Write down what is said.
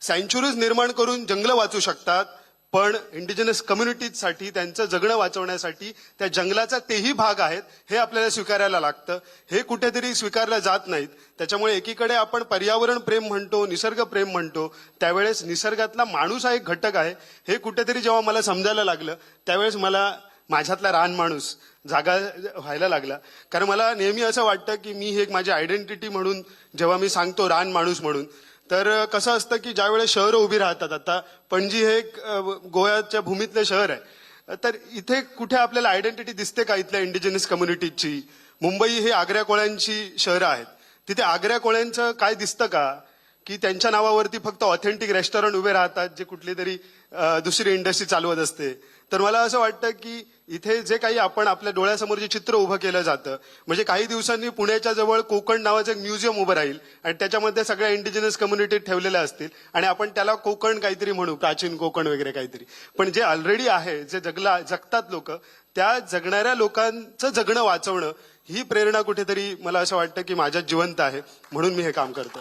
सँच्युरीज निर्माण करून जंगलं वाचू शकतात, पण इंडिजिनस कम्युनिटीजसाठी त्यांचं जगणं वाचवण्यासाठी त्या जंगलाचा तेही भाग आहेत हे आपल्याला स्वीकारायला लागतं. हे कुठेतरी स्वीकारलं जात नाहीत. त्याच्यामुळे एकीकडे आपण पर्यावरण प्रेम म्हणतो, निसर्ग प्रेम म्हणतो, त्यावेळेस निसर्गातला माणूस हा एक घटक आहे हे कुठेतरी जेव्हा मला समजायला लागलं त्यावेळेस मला माझ्यातला रान माणूस जागा व्हायला लागला. कारण मला नेहमी असं वाटतं की मी हे एक माझी आयडेंटिटी म्हणून जेव्हा मी सांगतो रान माणूस म्हणून, तर कसं असतं की ज्यावेळेस शहरं उभी राहतात, आता पणजी हे एक गोव्याच्या भूमीतलं शहर आहे, तर इथे कुठे आपल्याला आयडेंटिटी दिसते का इथल्या इंडिजिनस कम्युनिटीची? मुंबई हे आग्र्या कोळ्यांची शहरं आहेत, तिथे आग्र्या कोळ्यांचं काय दिसतं का की त्यांच्या नावावरती फक्त ऑथेंटिक रेस्टॉरंट उभे राहतात जे कुठली तरी दुसरी इंडस्ट्री चालवत असते? तर मला असं वाटतं की इथे जे काही आपण आपल्या डोळ्यासमोर जे चित्र उभं केलं जातं, म्हणजे काही दिवसांनी पुण्याच्या जवळ कोकण नावाचं एक म्युझियम उभं राहील आणि त्याच्यामध्ये सगळ्या इंडिजिनस कम्युनिटी ठेवलेल्या असतील आणि आपण त्याला कोकण काहीतरी म्हणू, प्राचीन कोकण वगैरे काहीतरी. पण जे ऑलरेडी आहे, जे जगतात लोक, त्या जगणाऱ्या लोकांचं जगणं वाचवणं ही प्रेरणा कुठेतरी मला असं वाटतं की माझ्यात जिवंत आहे, म्हणून मी हे काम करतो.